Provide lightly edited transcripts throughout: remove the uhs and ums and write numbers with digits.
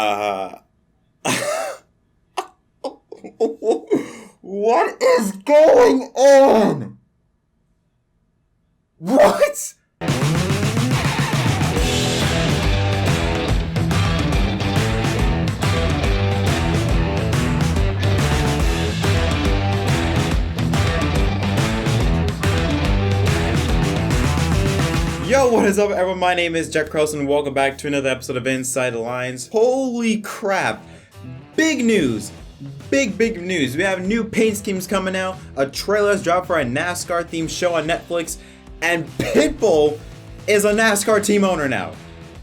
Uh, what is going on? What? Yo, what is up, everyone? My name is Jack Cross, and welcome back to another episode of Inside the Lines. Holy crap! Big news! Big news. We have new paint schemes coming out, a trailer has dropped for a NASCAR themed show on Netflix, and Pitbull is a NASCAR team owner now.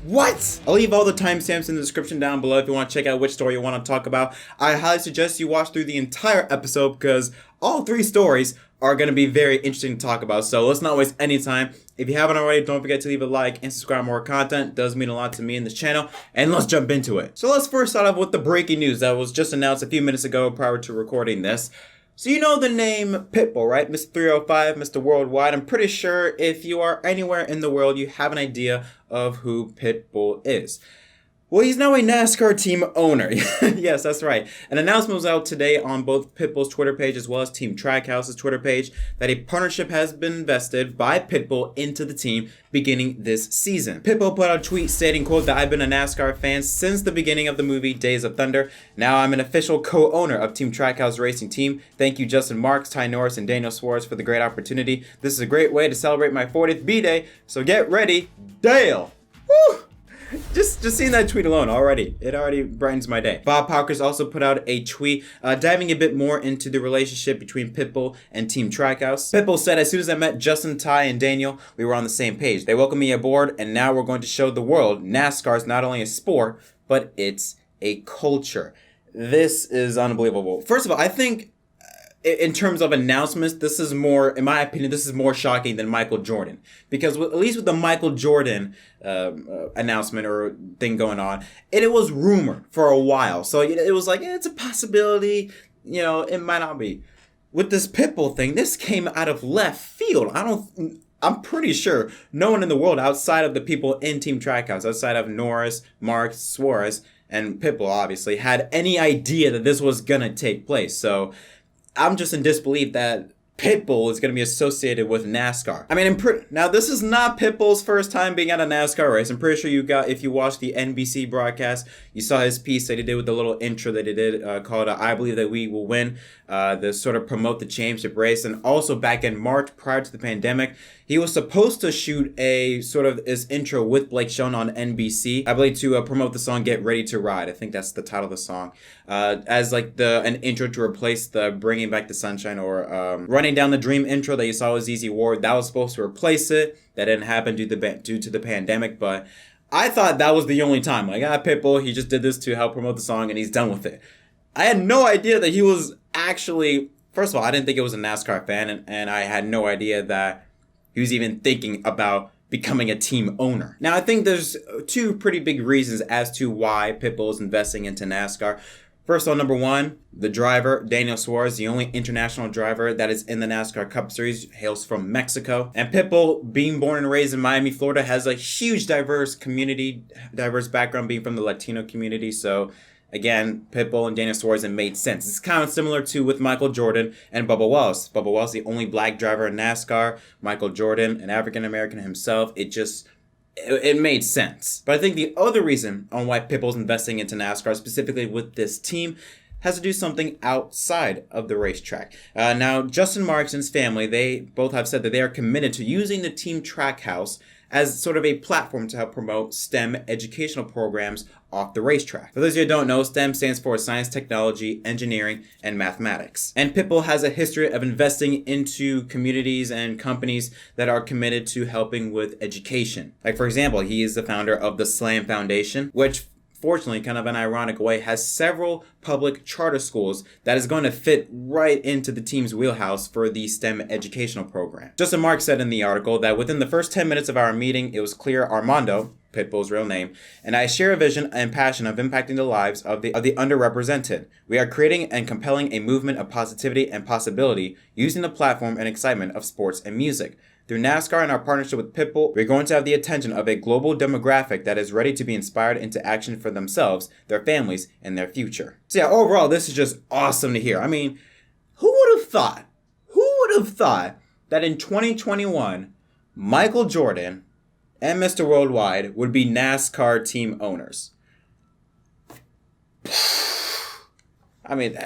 What? I'll leave all the timestamps in the description down below if you want to check out which story you want to talk about. I highly suggest you watch through the entire episode because all three stories are going to be very interesting to talk about. So let's not waste any time. If you haven't already, don't forget to leave a like and subscribe for more content. It does mean a lot to me in this channel. And let's jump into it. So let's first start off with the breaking news that was just announced a few minutes ago prior to recording this. So you know the name Pitbull, right? Mr. 305, Mr. Worldwide. I'm pretty sure if you are anywhere in the world, you have an idea of who Pitbull is. Well, he's now a NASCAR team owner. Yes, that's right. An announcement was out today on both Pitbull's Twitter page as well as Team Trackhouse's Twitter page that a partnership has been invested by Pitbull into the team beginning this season. Pitbull put out a tweet stating, quote, that I've been a NASCAR fan since the beginning of the movie Days of Thunder. Now I'm an official co-owner of Team Trackhouse Racing Team. Thank you, Justin Marks, Ty Norris, and Daniel Suarez for the great opportunity. This is a great way to celebrate my 40th B-Day, so get ready, Dale! Woo! Just seeing that tweet alone it already brightens my day. Bob Parker's also put out a tweet diving a bit more into the relationship between Pitbull and Team Trackhouse. Pitbull said, as soon as I met Justin, Ty, and Daniel, we were on the same page. They welcomed me aboard, and now we're going to show the world NASCAR is not only a sport, but it's a culture. This is unbelievable. First of all, I think in terms of announcements, this is more, in my opinion, this is more shocking than Michael Jordan. Because at least with the Michael Jordan announcement or thing going on, it was rumored for a while. So it was like, it's a possibility, it might not be. With this Pitbull thing, this came out of left field. I'm pretty sure no one in the world outside of the people in Team Trackhouse, outside of Norris, Marks, Suarez, and Pitbull, obviously, had any idea that this was going to take place. So I'm just in disbelief that Pitbull is going to be associated with NASCAR. I mean, now this is not Pitbull's first time being at a NASCAR race. I'm pretty sure if you watched the NBC broadcast, you saw his piece that he did with the little intro that he did called I Believe That We Will Win, to sort of promote the championship race. And also back in March, prior to the pandemic, he was supposed to shoot a sort of his intro with Blake Shelton on NBC, I believe, to promote the song Get Ready to Ride. I think that's the title of the song. As like an intro to replace the Bringing Back the Sunshine or Running Down the Dream intro that you saw was Easy Ward. That was supposed to replace it. That didn't happen due to the pandemic, but I thought that was the only time. Like, Pitbull, he just did this to help promote the song and he's done with it. I had no idea that he was actually, first of all, I didn't think it was a NASCAR fan, and I had no idea that he was even thinking about becoming a team owner. Now, I think there's two pretty big reasons as to why Pitbull is investing into NASCAR. First of all, number one, the driver, Daniel Suarez, the only international driver that is in the NASCAR Cup Series, hails from Mexico. And Pitbull, being born and raised in Miami, Florida, has a huge diverse background being from the Latino community. So again, Pitbull and Daniel Suarez, it made sense. It's kind of similar to with Michael Jordan and Bubba Wallace. Bubba Wallace, the only black driver in NASCAR. Michael Jordan, an African-American himself. It made sense. But I think the other reason on why Pitbull's investing into NASCAR, specifically with this team, has to do something outside of the racetrack. Now, Justin Marks and his family, they both have said that they are committed to using the Team Trackhouse as sort of a platform to help promote STEM educational programs off the racetrack. For those of you who don't know, STEM stands for Science, Technology, Engineering, and Mathematics. And Pitbull has a history of investing into communities and companies that are committed to helping with education. Like, for example, he is the founder of the SLAM Foundation, which fortunately, kind of an ironic way, has several public charter schools that is going to fit right into the team's wheelhouse for the STEM educational program. Justin Marks said in the article that within the first 10 minutes of our meeting, it was clear Armando, Pitbull's real name, and I share a vision and passion of impacting the lives of the underrepresented. We are creating and compelling a movement of positivity and possibility using the platform and excitement of sports and music. Through NASCAR and our partnership with Pitbull, we're going to have the attention of a global demographic that is ready to be inspired into action for themselves, their families, and their future. So yeah, overall, this is just awesome to hear. I mean, who would have thought? Who would have thought that in 2021, Michael Jordan and Mr. Worldwide would be NASCAR team owners? I mean,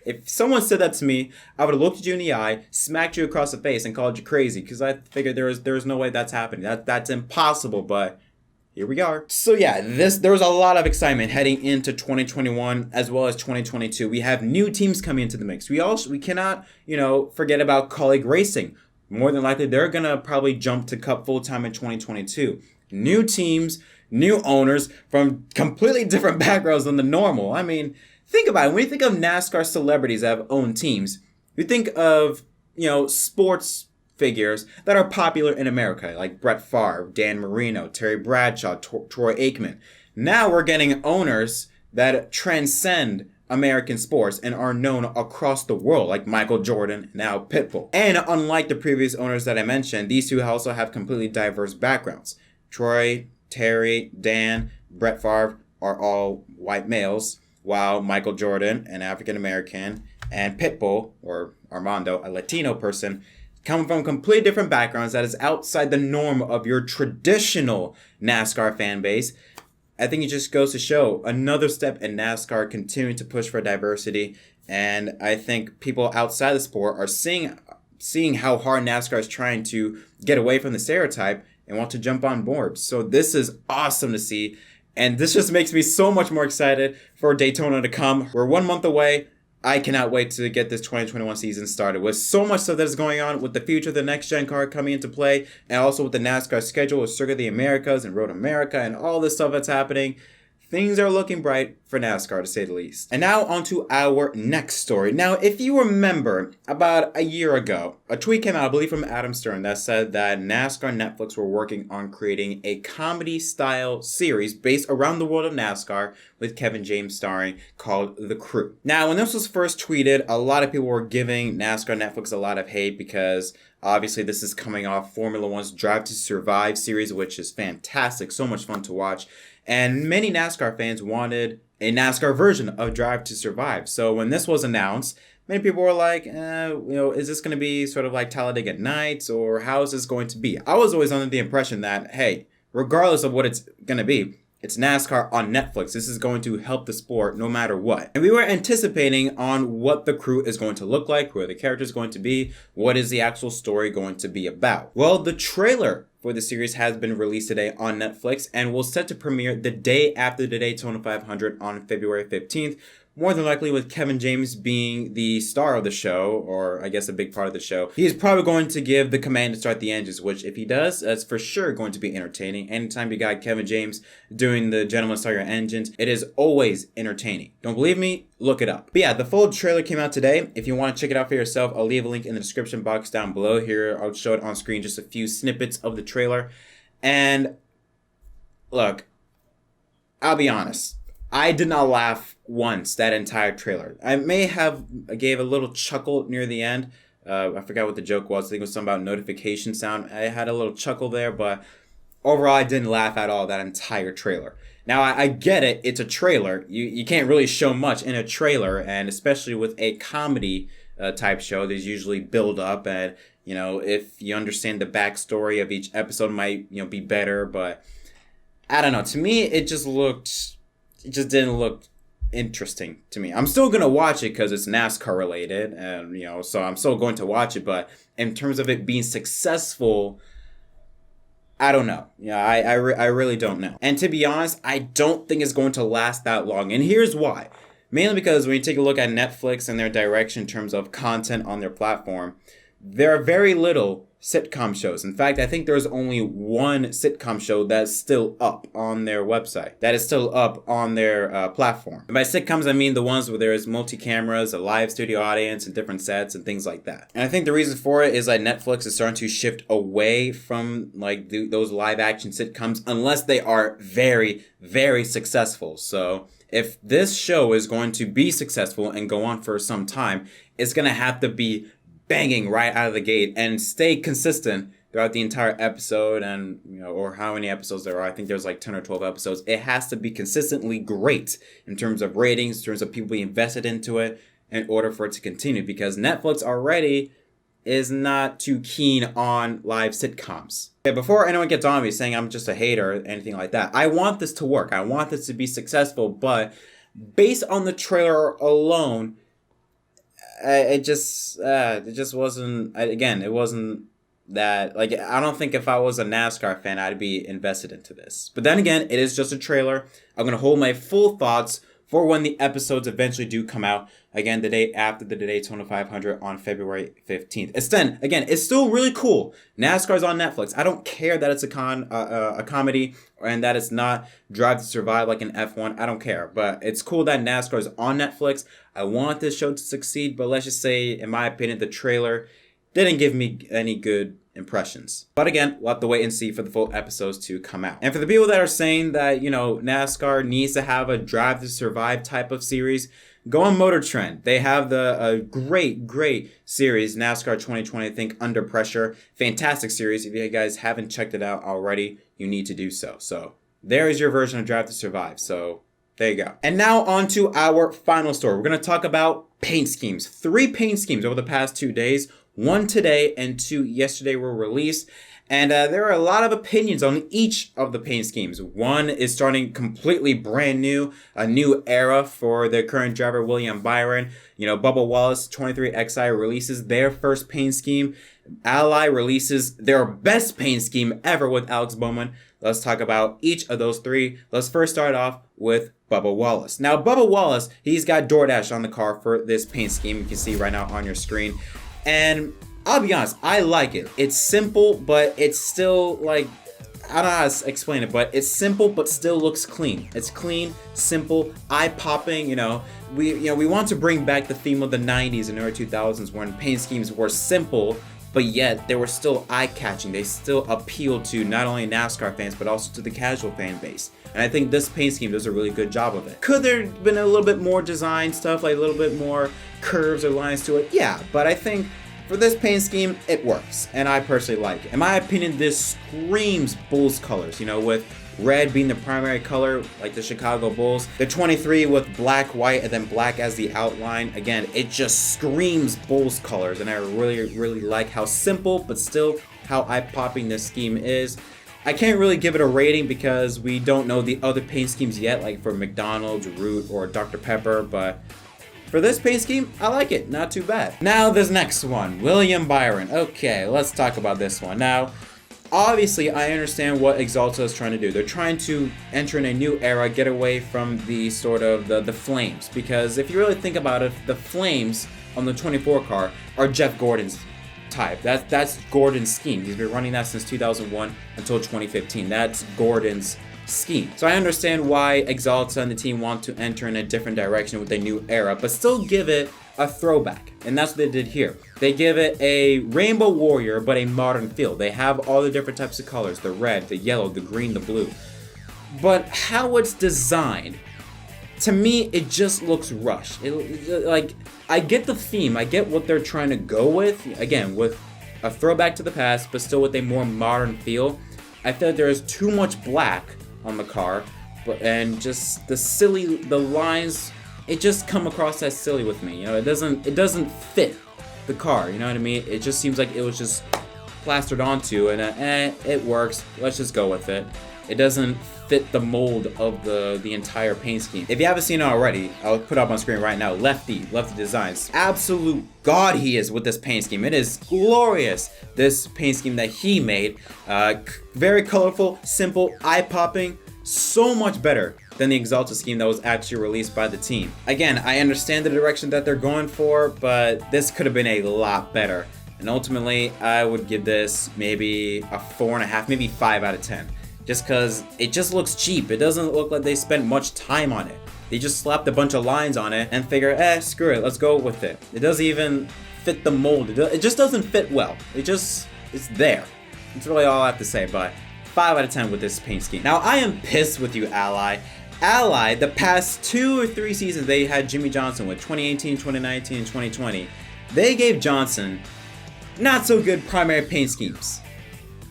if someone said that to me, I would have looked at you in the eye, smacked you across the face, and called you crazy, because I figured there's no way that's happening. That's impossible, but here we are. So yeah, there was a lot of excitement heading into 2021 as well as 2022. We have new teams coming into the mix. We cannot, forget about Colleague Racing. More than likely, they're gonna probably jump to Cup full time in 2022. New teams, new owners from completely different backgrounds than the normal. I mean, think about it. When you think of NASCAR celebrities that have owned teams, you think of, sports figures that are popular in America, like Brett Favre, Dan Marino, Terry Bradshaw, Troy Aikman. Now we're getting owners that transcend American sports and are known across the world, like Michael Jordan, now Pitbull. And unlike the previous owners that I mentioned, these two also have completely diverse backgrounds. Troy, Terry, Dan, Brett Favre are all white males, while Michael Jordan, an African American, and Pitbull, or Armando, a Latino person, come from completely different backgrounds that is outside the norm of your traditional NASCAR fan base. I think it just goes to show another step in NASCAR continuing to push for diversity. And I think people outside the sport are seeing how hard NASCAR is trying to get away from the stereotype and want to jump on board. So this is awesome to see. And this just makes me so much more excited for Daytona to come. We're 1 month away. I cannot wait to get this 2021 season started with so much stuff that is going on with the future of the next gen car coming into play, and also with the NASCAR schedule with Circuit of the Americas and Road America and all this stuff that's happening. Things are looking bright for NASCAR, to say the least. And now on to our next story. Now, if you remember, about a year ago, a tweet came out, I believe from Adam Stern, that said that NASCAR and Netflix were working on creating a comedy-style series based around the world of NASCAR with Kevin James starring, called The Crew. Now, when this was first tweeted, a lot of people were giving NASCAR and Netflix a lot of hate because obviously this is coming off Formula One's Drive to Survive series, which is fantastic, so much fun to watch. And many NASCAR fans wanted a NASCAR version of Drive to Survive. So when this was announced, many people were like, is this going to be sort of like Talladega Nights, or how is this going to be? I was always under the impression that, hey, regardless of what it's going to be, it's NASCAR on Netflix. This is going to help the sport no matter what. And we were anticipating on what The Crew is going to look like, who are the characters going to be, what is the actual story going to be about. Well, the trailer for the series has been released today on Netflix and will set to premiere the day after the Daytona 500 on February 15th. More than likely with Kevin James being the star of the show, or I guess a big part of the show. He is probably going to give the command to start the engines, which if he does, that's for sure going to be entertaining. Anytime you got Kevin James doing the Gentleman Start Your Engines, it is always entertaining. Don't believe me? Look it up. But yeah, the full trailer came out today. If you want to check it out for yourself, I'll leave a link in the description box down below. Here, I'll show it on screen, just a few snippets of the trailer. And look, I'll be honest. I did not laugh once that entire trailer. I gave a little chuckle near the end. I forgot what the joke was. I think it was something about notification sound. I had a little chuckle there, but overall I didn't laugh at all that entire trailer. Now, I get it. It's a trailer. You can't really show much in a trailer, and especially with a comedy type show, there's usually build up, and if you understand the backstory of each episode, might be better. But I don't know. To me, it just didn't look interesting to me. I'm still going to watch it because it's NASCAR related, and so I'm still going to watch it, but in terms of it being successful, I don't know. I really don't know. And to be honest, I don't think it's going to last that long. And here's why. Mainly because when you take a look at Netflix and their direction in terms of content on their platform, there are very little sitcom shows. In fact, I think there's only one sitcom show that's still up on their website, that is still up on their platform. And by sitcoms, I mean the ones where there's multi-cameras, a live studio audience, and different sets and things like that. And I think the reason for it is that Netflix is starting to shift away from those live action sitcoms unless they are very, very successful. So if this show is going to be successful and go on for some time, it's going to have to be banging right out of the gate and stay consistent throughout the entire episode, and or how many episodes there are. I think there's like 10 or 12 episodes. It has to be consistently great in terms of ratings, in terms of people being invested into it, in order for it to continue, because Netflix already is not too keen on live sitcoms. Okay, before anyone gets on me saying I'm just a hater or anything like that, I want this to work. I want this to be successful, but based on the trailer alone, it just wasn't. Again, it wasn't that, like, I don't think if I was a NASCAR fan, I'd be invested into this. But then again, it is just a trailer. I'm going to hold my full thoughts for when the episodes eventually do come out. Again, the day after the Daytona 500 on February 15th. It's still really cool. NASCAR's on Netflix. I don't care that it's a comedy and that it's not Drive to Survive like an F1. I don't care. But it's cool that NASCAR is on Netflix. I want this show to succeed, but let's just say, in my opinion, the trailer didn't give me any good impressions. But again, we'll have to wait and see for the full episodes to come out. And for the people that are saying that, NASCAR needs to have a Drive to Survive type of series, go on Motor Trend. They have the great series, NASCAR 2020, I think, Under Pressure. Fantastic series. If you guys haven't checked it out already, you need to do so. So there is your version of Drive to Survive. So there you go. And now on to our final story. We're going to talk about paint schemes. 3 paint schemes over the past 2 days. 1 today and 2 yesterday were released. And there are a lot of opinions on each of the paint schemes. One is starting completely brand new, a new era for the current driver, William Byron. Bubba Wallace, 23XI, releases their first paint scheme. Ally releases their best paint scheme ever with Alex Bowman. Let's talk about each of those 3. Let's first start off with Bubba Wallace. Now, Bubba Wallace, he's got DoorDash on the car for this paint scheme. You can see right now on your screen. And I'll be honest, I like it. It's simple, but it's still, like, I don't know how to explain it, but it's simple, but still looks clean. It's clean, simple, eye-popping. We want to bring back the theme of the 90s and early 2000s when paint schemes were simple, but yet they were still eye-catching. They still appealed to not only NASCAR fans, but also to the casual fan base. And I think this paint scheme does a really good job of it. Could there have been a little bit more design stuff, like a little bit more curves or lines to it? Yeah, but I think for this paint scheme, it works, and I personally like it. In my opinion, this screams Bulls colors, with red being the primary color, like the Chicago Bulls. The 23 with black, white, and then black as the outline. Again, it just screams Bulls colors, and I really like how simple, but still how eye-popping this scheme is. I can't really give it a rating because we don't know the other paint schemes yet, like for McDonald's, Root, or Dr. Pepper, but for this paint scheme, I like it. Not too bad. Now, this next one, William Byron. Okay, let's talk about this one. Now, obviously, I understand what Axalta is trying to do. They're trying to enter in a new era, get away from the sort of the flames. Because if you really think about it, the flames on the 24 car are Jeff Gordon's type. That's Gordon's scheme. He's been running that since 2001 until 2015. That's Gordon's scheme. So I understand why Axalta and the team want to enter in a different direction with a new era, but still give it a throwback. And that's what they did here. They give it a Rainbow Warrior, but a modern feel. They have all the different types of colors, the red, the yellow, the green, the blue. But how it's designed, to me, it just looks rushed. Like, I get the theme, I get what they're trying to go with, again, with a throwback to the past, but still with a more modern feel. I feel like there is too much black on the car, and just the lines, it just come across as silly with me. It doesn't fit the car. You know what I mean? It just seems like it was just plastered onto, and it works. Let's just go with it. It doesn't fit the mold of the entire paint scheme. If you haven't seen it already, I'll put it up on screen right now. Lefty Designs. Absolute god he is with this paint scheme. It is glorious, this paint scheme that he made. Very colorful, simple, eye-popping. So much better than the Axalta scheme that was actually released by the team. Again, I understand the direction that they're going for, but this could have been a lot better. And ultimately, I would give this maybe a 4.5, maybe 5 out of 10. Just because it just looks cheap. It doesn't look like they spent much time on it. They just slapped a bunch of lines on it and figure, screw it, let's go with it. It doesn't even fit the mold. It just doesn't fit well. It's there. That's really all I have to say, but 5 out of 10 with this paint scheme. Now, I am pissed with you, Ally. Ally, the past 2 or 3 seasons they had Jimmy Johnson with, 2018, 2019, and 2020. They gave Johnson not so good primary paint schemes.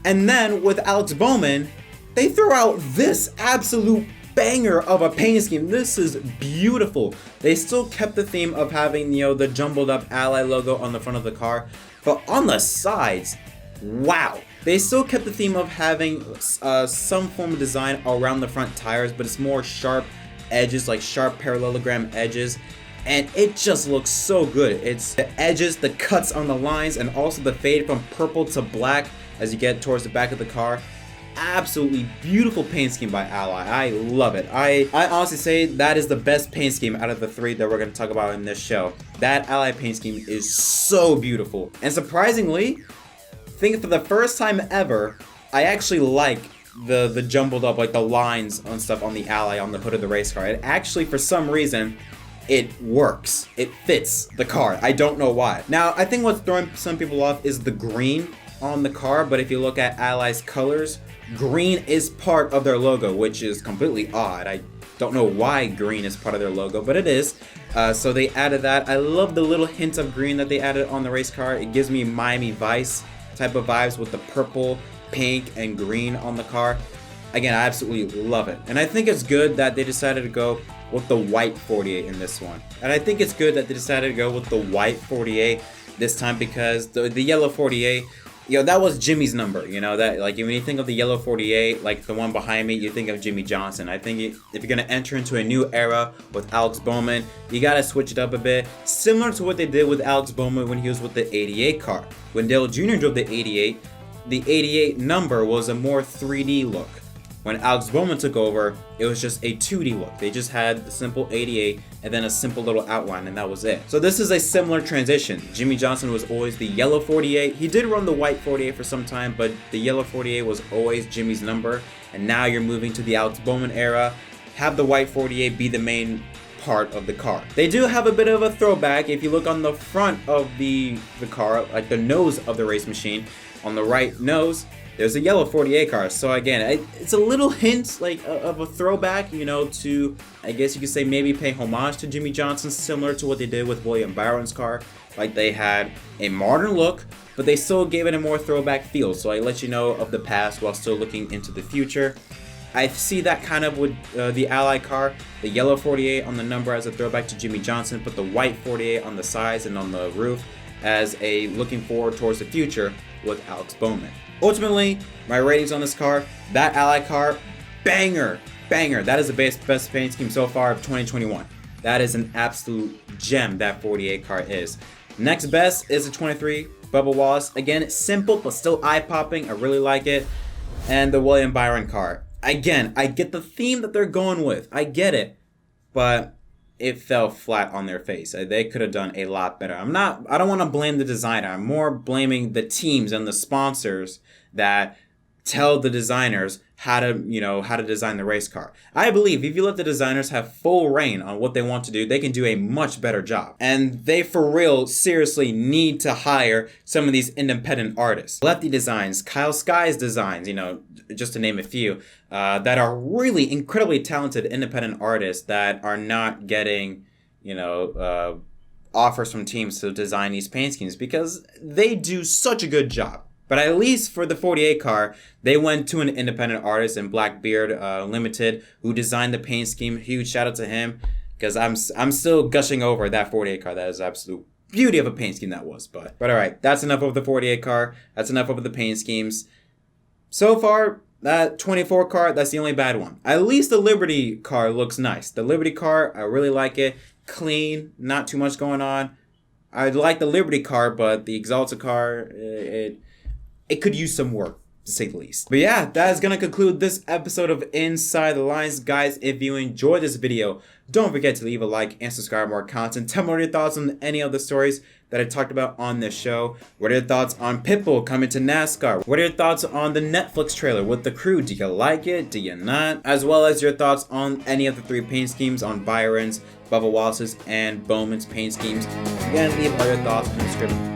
And then with Alex Bowman, they throw out this absolute banger of a paint scheme. This is beautiful. They still kept the theme of having, the jumbled up Ally logo on the front of the car, but on the sides, wow. They still kept the theme of having some form of design around the front tires, but it's more sharp edges, like sharp parallelogram edges, and it just looks so good. It's the edges, the cuts on the lines, and also the fade from purple to black as you get towards the back of the car. Absolutely beautiful paint scheme by Ally. I love it. I honestly say that is the best paint scheme out of the three that we're going to talk about in this show. That Ally paint scheme is so beautiful. And surprisingly, I think for the first time ever, I actually like the jumbled up, like the lines and stuff on the Ally on the hood of the race car. It actually, for some reason, it works. It fits the car. I don't know why. Now, I think what's throwing some people off is the green on the car, but if you look at Ally's colors, green is part of their logo, which is completely odd. I don't know why green is part of their logo, but it is. So they added that. I love the little hint of green that they added on the race car. It gives me Miami Vice type of vibes with the purple, pink, and green on the car. Again, I absolutely love it. And I think it's good that they decided to go with the white 48 in this one. And I think it's good that they decided to go with the white 48 this time, because the yellow 48, that was Jimmy's number, that, like, when you think of the yellow 48, like the one behind me, you think of Jimmy Johnson. I think if you're going to enter into a new era with Alex Bowman, you got to switch it up a bit, similar to what they did with Alex Bowman when he was with the 88 car. When Dale Jr. drove the 88 number was a more 3D look. When Alex Bowman took over, it was just a 2D look. They just had the simple 88 and then a simple little outline, and that was it. So this is a similar transition. Jimmy Johnson was always the yellow 48. He did run the white 48 for some time, but the yellow 48 was always Jimmy's number. And now you're moving to the Alex Bowman era. Have the white 48 be the main part of the car. They do have a bit of a throwback. If you look on the front of the car, like the nose of the race machine, on the right nose, there's a yellow 48 car. So again, it's a little hint like of a throwback, to, I guess you could say, maybe pay homage to Jimmy Johnson, similar to what they did with William Byron's car. Like, they had a modern look, but they still gave it a more throwback feel. So I let you know of the past while still looking into the future. I see that kind of with the Ally car, the yellow 48 on the number as a throwback to Jimmy Johnson, but the white 48 on the sides and on the roof as a looking forward towards the future with Alex Bowman. Ultimately, my ratings on this car, that Ally car, banger. That is the best paint scheme so far of 2021. That is an absolute gem, that 48 car is. Next best is the 23 Bubba Wallace. Again, it's simple, but still eye-popping. I really like it. And the William Byron car. Again, I get the theme that they're going with. I get it. But it fell flat on their face. They could have done a lot better. I don't want to blame the designer. I'm more blaming the teams and the sponsors that tell the designers how to design the race car. I believe if you let the designers have full reign on what they want to do, they can do a much better job. And they for real seriously need to hire some of these independent artists. Lefty Designs, Kyle Sky's designs, just to name a few, that are really incredibly talented independent artists that are not getting, offers from teams to design these paint schemes, because they do such a good job. But at least for the 48 car, they went to an independent artist in Blackbeard Limited who designed the paint scheme. Huge shout out to him, because I'm still gushing over that 48 car. That is absolute beauty of a paint scheme that was. But all right, that's enough of the 48 car. That's enough of the paint schemes. So far, that 24 car, that's the only bad one. At least the Liberty car looks nice. The Liberty car, I really like it. Clean, not too much going on. I like the Liberty car, but the Exalted car, it could use some work, to say the least. But yeah, that is going to conclude this episode of Inside the Lines. Guys, if you enjoyed this video, don't forget to leave a like and subscribe for more content. Tell me what your thoughts on any of the stories that I talked about on this show. What are your thoughts on Pitbull coming to NASCAR? What are your thoughts on the Netflix trailer with the crew? Do you like it? Do you not? As well as your thoughts on any of the three paint schemes, on Byron's, Bubba Wallace's, and Bowman's paint schemes. Again, leave all your thoughts in the description.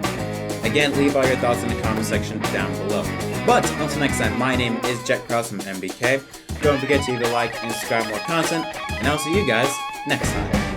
Again, leave all your thoughts in the comment section down below. But until next time, my name is Jet Krause from MBK. Don't forget to leave a like and subscribe for more content, and I'll see you guys next time.